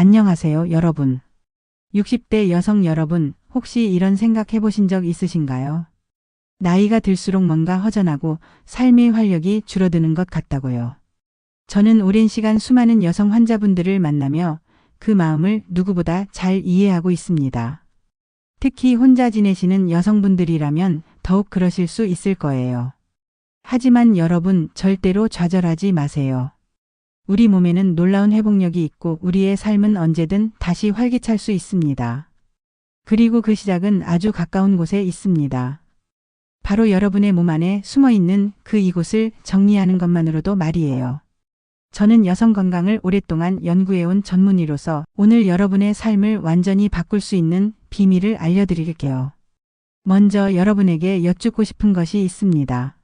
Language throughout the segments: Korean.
안녕하세요, 여러분. 60대 여성 여러분, 혹시 이런 생각 해보신 적 있으신가요? 나이가 들수록 뭔가 허전하고 삶의 활력이 줄어드는 것 같다고요. 저는 오랜 시간 수많은 여성 환자분들을 만나며 그 마음을 누구보다 잘 이해하고 있습니다. 특히 혼자 지내시는 여성분들이라면 더욱 그러실 수 있을 거예요. 하지만 여러분, 절대로 좌절하지 마세요. 우리 몸에는 놀라운 회복력이 있고 우리의 삶은 언제든 다시 활기찰 수 있습니다. 그리고 그 시작은 아주 가까운 곳에 있습니다. 바로 여러분의 몸 안에 숨어 있는 그 이곳을 정리하는 것만으로도 말이에요. 저는 여성 건강을 오랫동안 연구해온 전문의로서 오늘 여러분의 삶을 완전히 바꿀 수 있는 비밀을 알려드릴게요. 먼저 여러분에게 여쭙고 싶은 것이 있습니다.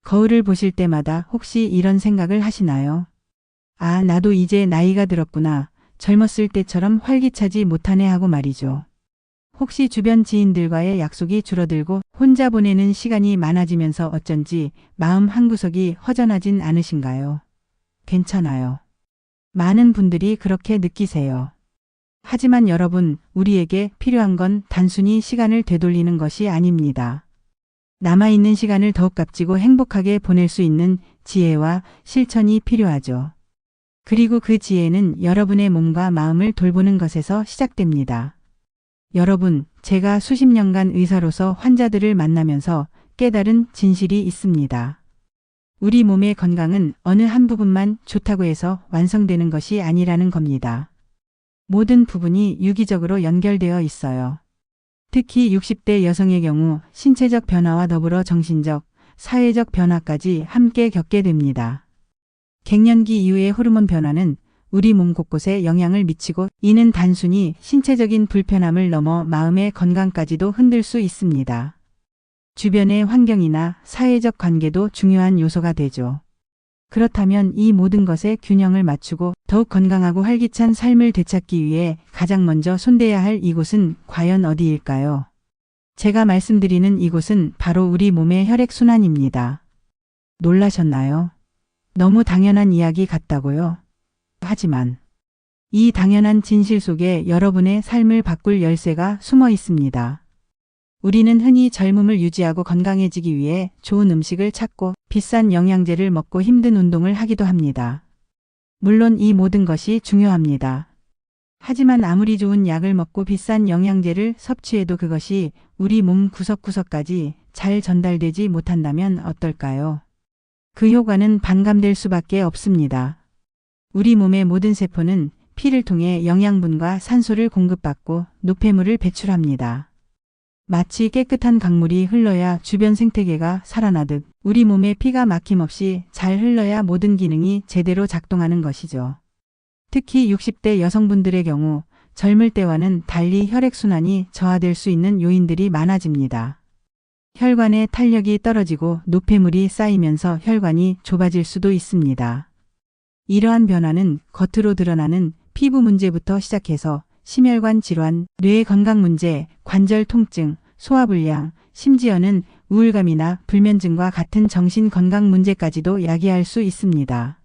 거울을 보실 때마다 혹시 이런 생각을 하시나요? 아, 나도 이제 나이가 들었구나. 젊었을 때처럼 활기차지 못하네 하고 말이죠. 혹시 주변 지인들과의 약속이 줄어들고 혼자 보내는 시간이 많아지면서 어쩐지 마음 한구석이 허전하진 않으신가요? 괜찮아요. 많은 분들이 그렇게 느끼세요. 하지만 여러분, 우리에게 필요한 건 단순히 시간을 되돌리는 것이 아닙니다. 남아있는 시간을 더욱 값지고 행복하게 보낼 수 있는 지혜와 실천이 필요하죠. 그리고 그 지혜는 여러분의 몸과 마음을 돌보는 것에서 시작됩니다. 여러분, 제가 수십 년간 의사로서 환자들을 만나면서 깨달은 진실이 있습니다. 우리 몸의 건강은 어느 한 부분만 좋다고 해서 완성되는 것이 아니라는 겁니다. 모든 부분이 유기적으로 연결되어 있어요. 특히 60대 여성의 경우 신체적 변화와 더불어 정신적, 사회적 변화까지 함께 겪게 됩니다. 갱년기 이후의 호르몬 변화는 우리 몸 곳곳에 영향을 미치고 이는 단순히 신체적인 불편함을 넘어 마음의 건강까지도 흔들 수 있습니다. 주변의 환경이나 사회적 관계도 중요한 요소가 되죠. 그렇다면 이 모든 것에 균형을 맞추고 더욱 건강하고 활기찬 삶을 되찾기 위해 가장 먼저 손대야 할 이곳은 과연 어디일까요? 제가 말씀드리는 이곳은 바로 우리 몸의 혈액순환입니다. 놀라셨나요? 너무 당연한 이야기 같다고요? 하지만 이 당연한 진실 속에 여러분의 삶을 바꿀 열쇠가 숨어 있습니다. 우리는 흔히 젊음을 유지하고 건강해지기 위해 좋은 음식을 찾고 비싼 영양제를 먹고 힘든 운동을 하기도 합니다. 물론 이 모든 것이 중요합니다. 하지만 아무리 좋은 약을 먹고 비싼 영양제를 섭취해도 그것이 우리 몸 구석구석까지 잘 전달되지 못한다면 어떨까요? 그 효과는 반감될 수밖에 없습니다. 우리 몸의 모든 세포는 피를 통해 영양분과 산소를 공급받고 노폐물을 배출합니다. 마치 깨끗한 강물이 흘러야 주변 생태계가 살아나듯 우리 몸에 피가 막힘없이 잘 흘러야 모든 기능이 제대로 작동하는 것이죠. 특히 60대 여성분들의 경우 젊을 때와는 달리 혈액순환이 저하될 수 있는 요인들이 많아집니다. 혈관의 탄력이 떨어지고 노폐물이 쌓이면서 혈관이 좁아질 수도 있습니다. 이러한 변화는 겉으로 드러나는 피부 문제부터 시작해서 심혈관 질환, 뇌 건강 문제, 관절 통증, 소화불량, 심지어는 우울감이나 불면증과 같은 정신 건강 문제까지도 야기할 수 있습니다.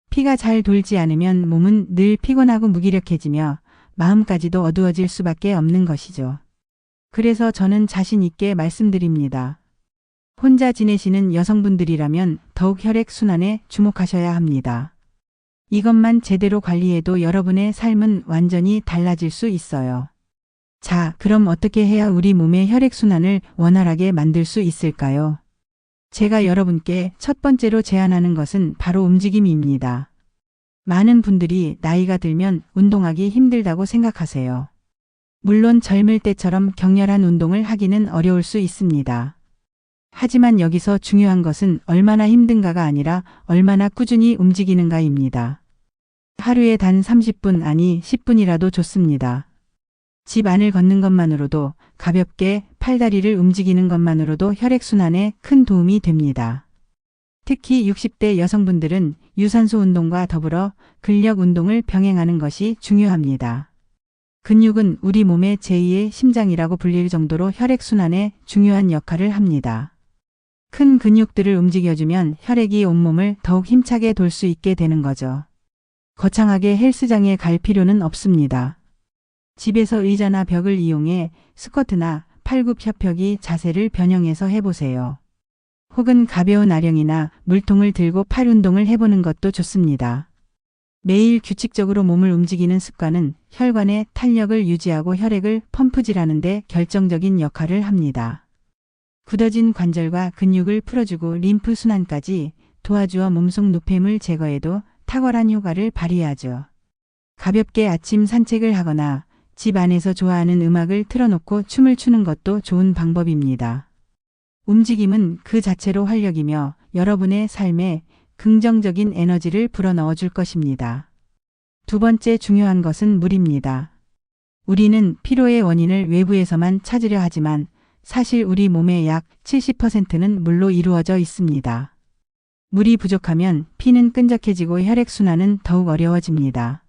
피가 잘 돌지 않으면 몸은 늘 피곤하고 무기력해지며 마음까지도 어두워질 수밖에 없는 것이죠. 그래서 저는 자신 있게 말씀드립니다. 혼자 지내시는 여성분들이라면 더욱 혈액순환에 주목하셔야 합니다. 이것만 제대로 관리해도 여러분의 삶은 완전히 달라질 수 있어요. 자, 그럼 어떻게 해야 우리 몸의 혈액순환을 원활하게 만들 수 있을까요? 제가 여러분께 첫 번째로 제안하는 것은 바로 움직임입니다. 많은 분들이 나이가 들면 운동하기 힘들다고 생각하세요. 물론 젊을 때처럼 격렬한 운동을 하기는 어려울 수 있습니다. 하지만 여기서 중요한 것은 얼마나 힘든가가 아니라 얼마나 꾸준히 움직이는가입니다. 하루에 단 30분 아니 10분이라도 좋습니다. 집 안을 걷는 것만으로도 가볍게 팔다리를 움직이는 것만으로도 혈액순환에 큰 도움이 됩니다. 특히 60대 여성분들은 유산소 운동과 더불어 근력 운동을 병행하는 것이 중요합니다. 근육은 우리 몸의 제2의 심장이라고 불릴 정도로 혈액순환에 중요한 역할을 합니다. 큰 근육들을 움직여주면 혈액이 온몸을 더욱 힘차게 돌 수 있게 되는 거죠. 거창하게 헬스장에 갈 필요는 없습니다. 집에서 의자나 벽을 이용해 스쿼트나 팔굽혀펴기 자세를 변형해서 해보세요. 혹은 가벼운 아령이나 물통을 들고 팔 운동을 해보는 것도 좋습니다. 매일 규칙적으로 몸을 움직이는 습관은 혈관의 탄력을 유지하고 혈액을 펌프질하는 데 결정적인 역할을 합니다. 굳어진 관절과 근육을 풀어주고 림프 순환까지 도와주어 몸속 노폐물 제거에도 탁월한 효과를 발휘하죠. 가볍게 아침 산책을 하거나 집 안에서 좋아하는 음악을 틀어놓고 춤을 추는 것도 좋은 방법입니다. 움직임은 그 자체로 활력이며 여러분의 삶에 긍정적인 에너지를 불어넣어 줄 것입니다. 두 번째 중요한 것은 물입니다. 우리는 피로의 원인을 외부에서만 찾으려 하지만 사실 우리 몸의 약 70%는 물로 이루어져 있습니다. 물이 부족하면 피는 끈적해지고 혈액순환은 더욱 어려워집니다.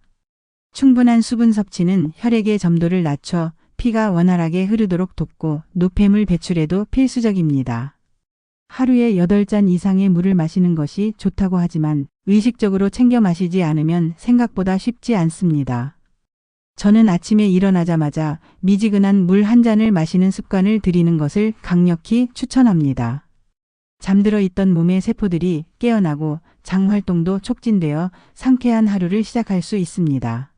충분한 수분 섭취는 혈액의 점도를 낮춰 피가 원활하게 흐르도록 돕고 노폐물 배출에도 필수적입니다. 하루에 8잔 이상의 물을 마시는 것이 좋다고 하지만 의식적으로 챙겨 마시지 않으면 생각보다 쉽지 않습니다. 저는 아침에 일어나자마자 미지근한 물 한 잔을 마시는 습관을 들이는 것을 강력히 추천합니다. 잠들어 있던 몸의 세포들이 깨어나고 장 활동도 촉진되어 상쾌한 하루를 시작할 수 있습니다.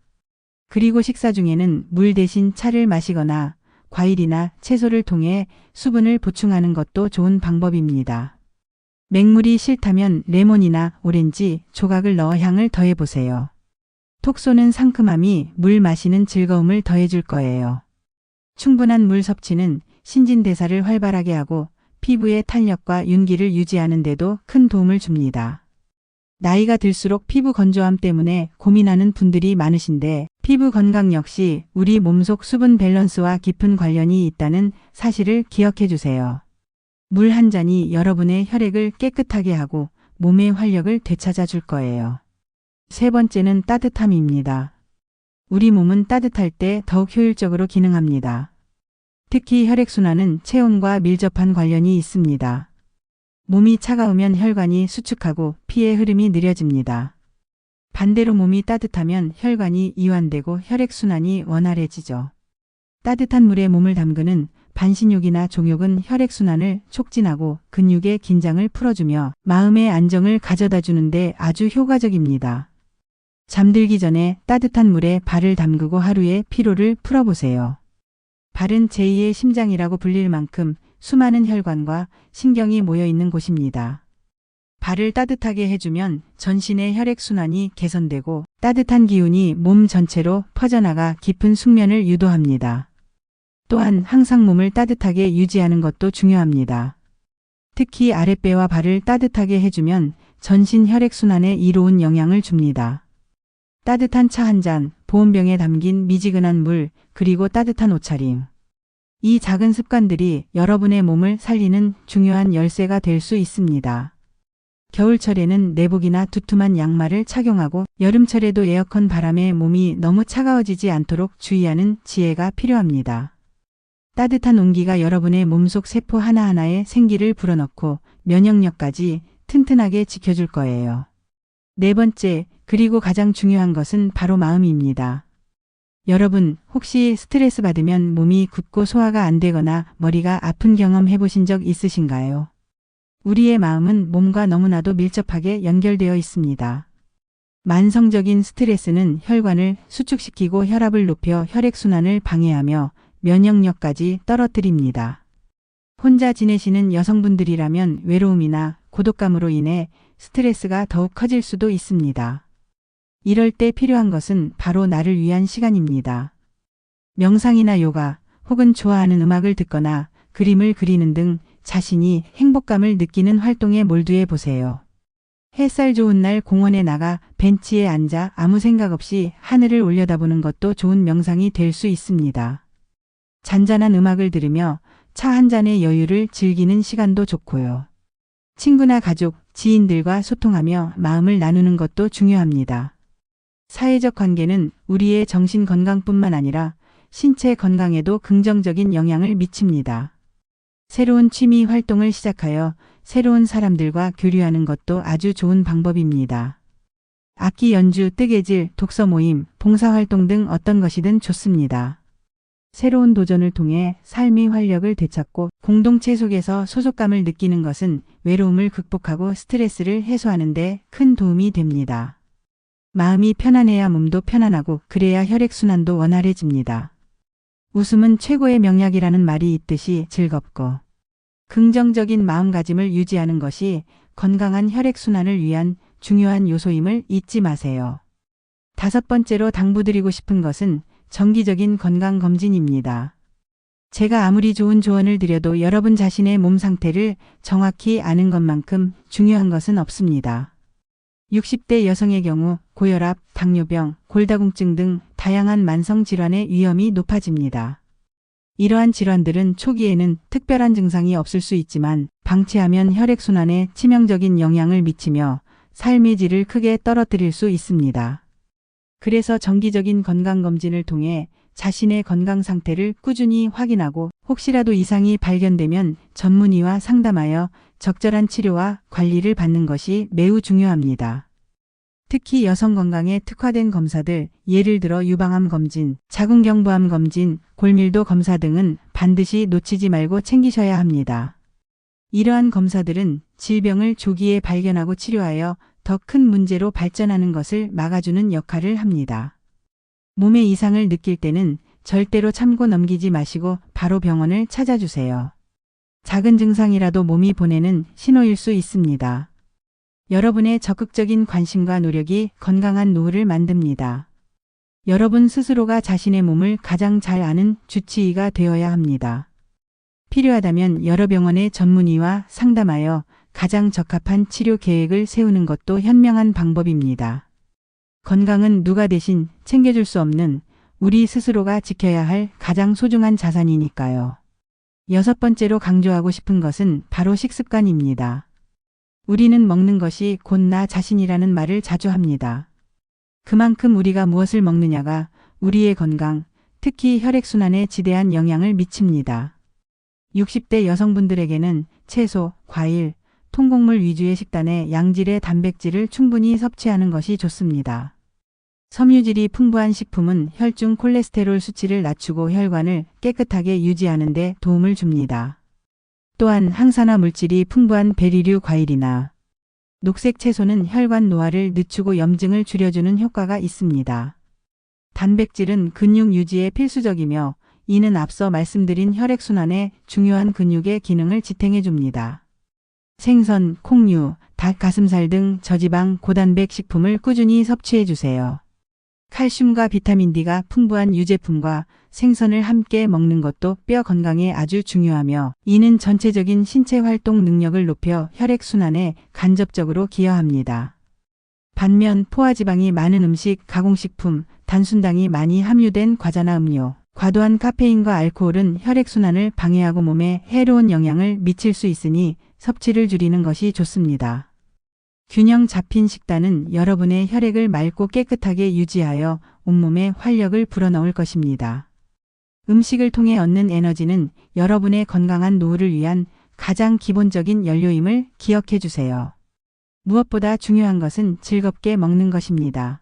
그리고 식사 중에는 물 대신 차를 마시거나 과일이나 채소를 통해 수분을 보충하는 것도 좋은 방법입니다. 맹물이 싫다면 레몬이나 오렌지, 조각을 넣어 향을 더해보세요. 톡 쏘는 상큼함이 물 마시는 즐거움을 더해줄 거예요. 충분한 물 섭취는 신진대사를 활발하게 하고 피부의 탄력과 윤기를 유지하는 데도 큰 도움을 줍니다. 나이가 들수록 피부 건조함 때문에 고민하는 분들이 많으신데 피부 건강 역시 우리 몸속 수분 밸런스와 깊은 관련이 있다는 사실을 기억해 주세요. 물 한 잔이 여러분의 혈액을 깨끗하게 하고 몸의 활력을 되찾아 줄 거예요. 세 번째는 따뜻함입니다. 우리 몸은 따뜻할 때 더욱 효율적으로 기능합니다. 특히 혈액순환은 체온과 밀접한 관련이 있습니다. 몸이 차가우면 혈관이 수축하고 피의 흐름이 느려집니다. 반대로 몸이 따뜻하면 혈관이 이완되고 혈액순환이 원활해지죠. 따뜻한 물에 몸을 담그는 반신욕이나 종욕은 혈액순환을 촉진하고 근육의 긴장을 풀어주며 마음의 안정을 가져다 주는데 아주 효과적입니다. 잠들기 전에 따뜻한 물에 발을 담그고 하루의 피로를 풀어보세요. 발은 제2의 심장이라고 불릴 만큼 수많은 혈관과 신경이 모여 있는 곳입니다. 발을 따뜻하게 해주면 전신의 혈액순환이 개선되고 따뜻한 기운이 몸 전체로 퍼져나가 깊은 숙면을 유도합니다. 또한 항상 몸을 따뜻하게 유지하는 것도 중요합니다. 특히 아랫배와 발을 따뜻하게 해주면 전신 혈액순환에 이로운 영향을 줍니다. 따뜻한 차 한 잔, 보온병에 담긴 미지근한 물, 그리고 따뜻한 옷차림. 이 작은 습관들이 여러분의 몸을 살리는 중요한 열쇠가 될 수 있습니다. 겨울철에는 내복이나 두툼한 양말을 착용하고 여름철에도 에어컨 바람에 몸이 너무 차가워지지 않도록 주의하는 지혜가 필요합니다. 따뜻한 온기가 여러분의 몸속 세포 하나하나에 생기를 불어넣고 면역력까지 튼튼하게 지켜줄 거예요. 네 번째, 그리고 가장 중요한 것은 바로 마음입니다. 여러분, 혹시 스트레스 받으면 몸이 굳고 소화가 안 되거나 머리가 아픈 경험 해보신 적 있으신가요? 우리의 마음은 몸과 너무나도 밀접하게 연결되어 있습니다. 만성적인 스트레스는 혈관을 수축시키고 혈압을 높여 혈액순환을 방해하며 면역력까지 떨어뜨립니다. 혼자 지내시는 여성분들이라면 외로움이나 고독감으로 인해 스트레스가 더욱 커질 수도 있습니다. 이럴 때 필요한 것은 바로 나를 위한 시간입니다. 명상이나 요가 혹은 좋아하는 음악을 듣거나 그림을 그리는 등 자신이 행복감을 느끼는 활동에 몰두해 보세요. 햇살 좋은 날 공원에 나가 벤치에 앉아 아무 생각 없이 하늘을 올려다보는 것도 좋은 명상이 될 수 있습니다. 잔잔한 음악을 들으며 차 한 잔의 여유를 즐기는 시간도 좋고요. 친구나 가족, 지인들과 소통하며 마음을 나누는 것도 중요합니다. 사회적 관계는 우리의 정신 건강뿐만 아니라 신체 건강에도 긍정적인 영향을 미칩니다. 새로운 취미 활동을 시작하여 새로운 사람들과 교류하는 것도 아주 좋은 방법입니다. 악기 연주, 뜨개질, 독서 모임, 봉사활동 등 어떤 것이든 좋습니다. 새로운 도전을 통해 삶의 활력을 되찾고 공동체 속에서 소속감을 느끼는 것은 외로움을 극복하고 스트레스를 해소하는 데 큰 도움이 됩니다. 마음이 편안해야 몸도 편안하고 그래야 혈액순환도 원활해집니다. 웃음은 최고의 명약이라는 말이 있듯이 즐겁고 긍정적인 마음가짐을 유지하는 것이 건강한 혈액순환을 위한 중요한 요소임을 잊지 마세요. 5번째로 당부드리고 싶은 것은 정기적인 건강검진입니다. 제가 아무리 좋은 조언을 드려도 여러분 자신의 몸 상태를 정확히 아는 것만큼 중요한 것은 없습니다. 60대 여성의 경우 고혈압, 당뇨병, 골다공증 등 다양한 만성 질환의 위험이 높아집니다. 이러한 질환들은 초기에는 특별한 증상이 없을 수 있지만 방치하면 혈액순환에 치명적인 영향을 미치며 삶의 질을 크게 떨어뜨릴 수 있습니다. 그래서 정기적인 건강검진을 통해 자신의 건강 상태를 꾸준히 확인하고 혹시라도 이상이 발견되면 전문의와 상담하여 적절한 치료와 관리를 받는 것이 매우 중요합니다. 특히 여성 건강에 특화된 검사들, 예를 들어 유방암 검진, 자궁경부암 검진, 골밀도 검사 등은 반드시 놓치지 말고 챙기셔야 합니다. 이러한 검사들은 질병을 조기에 발견하고 치료하여 더 큰 문제로 발전하는 것을 막아주는 역할을 합니다. 몸에 이상을 느낄 때는 절대로 참고 넘기지 마시고 바로 병원을 찾아주세요. 작은 증상이라도 몸이 보내는 신호일 수 있습니다. 여러분의 적극적인 관심과 노력이 건강한 노후를 만듭니다. 여러분 스스로가 자신의 몸을 가장 잘 아는 주치의가 되어야 합니다. 필요하다면 여러 병원의 전문의와 상담하여 가장 적합한 치료 계획을 세우는 것도 현명한 방법입니다. 건강은 누가 대신 챙겨줄 수 없는 우리 스스로가 지켜야 할 가장 소중한 자산이니까요. 6번째로 강조하고 싶은 것은 바로 식습관입니다. 우리는 먹는 것이 곧 나 자신이라는 말을 자주 합니다. 그만큼 우리가 무엇을 먹느냐가 우리의 건강, 특히 혈액순환에 지대한 영향을 미칩니다. 60대 여성분들에게는 채소, 과일, 통곡물 위주의 식단에 양질의 단백질을 충분히 섭취하는 것이 좋습니다. 섬유질이 풍부한 식품은 혈중 콜레스테롤 수치를 낮추고 혈관을 깨끗하게 유지하는 데 도움을 줍니다. 또한 항산화 물질이 풍부한 베리류 과일이나 녹색 채소는 혈관 노화를 늦추고 염증을 줄여주는 효과가 있습니다. 단백질은 근육 유지에 필수적이며 이는 앞서 말씀드린 혈액순환에 중요한 근육의 기능을 지탱해 줍니다. 생선, 콩류, 닭 가슴살 등 저지방 고단백 식품을 꾸준히 섭취해 주세요. 칼슘과 비타민 D가 풍부한 유제품과 생선을 함께 먹는 것도 뼈 건강에 아주 중요하며 이는 전체적인 신체 활동 능력을 높여 혈액순환에 간접적으로 기여합니다. 반면 포화지방이 많은 음식, 가공식품, 단순당이 많이 함유된 과자나 음료, 과도한 카페인과 알코올은 혈액순환을 방해하고 몸에 해로운 영향을 미칠 수 있으니 섭취를 줄이는 것이 좋습니다. 균형 잡힌 식단은 여러분의 혈액을 맑고 깨끗하게 유지하여 온몸에 활력을 불어넣을 것입니다. 음식을 통해 얻는 에너지는 여러분의 건강한 노후를 위한 가장 기본적인 연료임을 기억해 주세요. 무엇보다 중요한 것은 즐겁게 먹는 것입니다.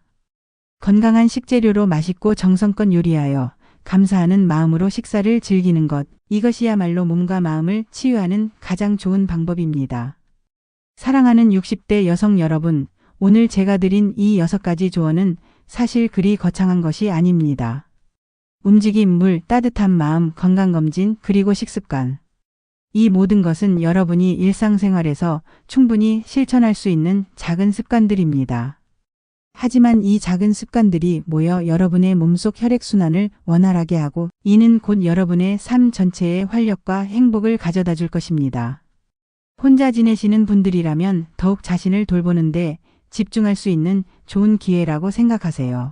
건강한 식재료로 맛있고 정성껏 요리하여 감사하는 마음으로 식사를 즐기는 것, 이것이야말로 몸과 마음을 치유하는 가장 좋은 방법입니다. 사랑하는 60대 여성 여러분, 오늘 제가 드린 이 6가지 조언은 사실 그리 거창한 것이 아닙니다. 움직임, 물, 따뜻한 마음, 건강검진, 그리고 식습관. 이 모든 것은 여러분이 일상생활에서 충분히 실천할 수 있는 작은 습관들입니다. 하지만 이 작은 습관들이 모여 여러분의 몸속 혈액순환을 원활하게 하고 이는 곧 여러분의 삶 전체에 활력과 행복을 가져다 줄 것입니다. 혼자 지내시는 분들이라면 더욱 자신을 돌보는데 집중할 수 있는 좋은 기회라고 생각하세요.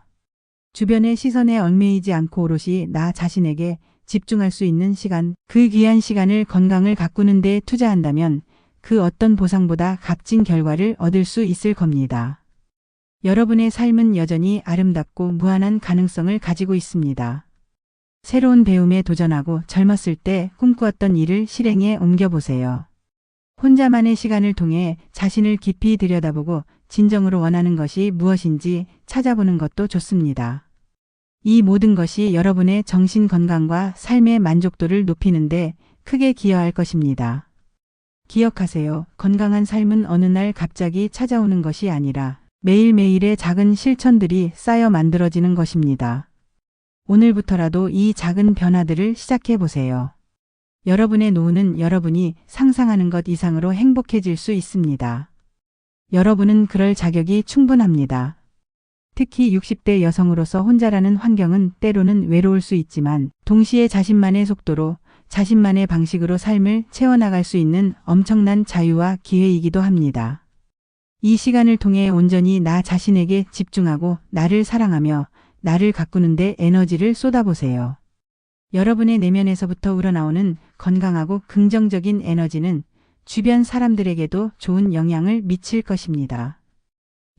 주변의 시선에 얽매이지 않고 오롯이 나 자신에게 집중할 수 있는 시간, 그 귀한 시간을 건강을 가꾸는 데 투자한다면 그 어떤 보상보다 값진 결과를 얻을 수 있을 겁니다. 여러분의 삶은 여전히 아름답고 무한한 가능성을 가지고 있습니다. 새로운 배움에 도전하고 젊었을 때 꿈꾸었던 일을 실행에 옮겨보세요. 혼자만의 시간을 통해 자신을 깊이 들여다보고 진정으로 원하는 것이 무엇인지 찾아보는 것도 좋습니다. 이 모든 것이 여러분의 정신 건강과 삶의 만족도를 높이는데 크게 기여할 것입니다. 기억하세요. 건강한 삶은 어느 날 갑자기 찾아오는 것이 아니라 매일매일의 작은 실천들이 쌓여 만들어지는 것입니다. 오늘부터라도 이 작은 변화들을 시작해 보세요. 여러분의 노후는 여러분이 상상하는 것 이상으로 행복해질 수 있습니다. 여러분은 그럴 자격이 충분합니다. 특히 60대 여성으로서 혼자라는 환경은 때로는 외로울 수 있지만 동시에 자신만의 속도로 자신만의 방식으로 삶을 채워나갈 수 있는 엄청난 자유와 기회이기도 합니다. 이 시간을 통해 온전히 나 자신에게 집중하고 나를 사랑하며 나를 가꾸는데 에너지를 쏟아보세요. 여러분의 내면에서부터 우러나오는 건강하고 긍정적인 에너지는 주변 사람들에게도 좋은 영향을 미칠 것입니다.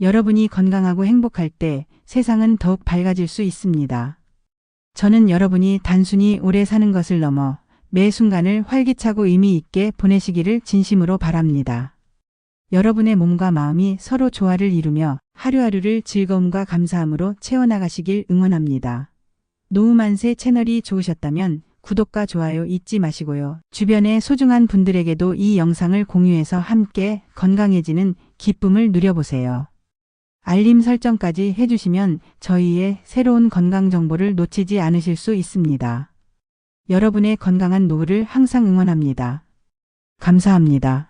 여러분이 건강하고 행복할 때 세상은 더욱 밝아질 수 있습니다. 저는 여러분이 단순히 오래 사는 것을 넘어 매 순간을 활기차고 의미 있게 보내시기를 진심으로 바랍니다. 여러분의 몸과 마음이 서로 조화를 이루며 하루하루를 즐거움과 감사함으로 채워나가시길 응원합니다. 노후만세 채널이 좋으셨다면 구독과 좋아요 잊지 마시고요. 주변의 소중한 분들에게도 이 영상을 공유해서 함께 건강해지는 기쁨을 누려보세요. 알림 설정까지 해주시면 저희의 새로운 건강 정보를 놓치지 않으실 수 있습니다. 여러분의 건강한 노후를 항상 응원합니다. 감사합니다.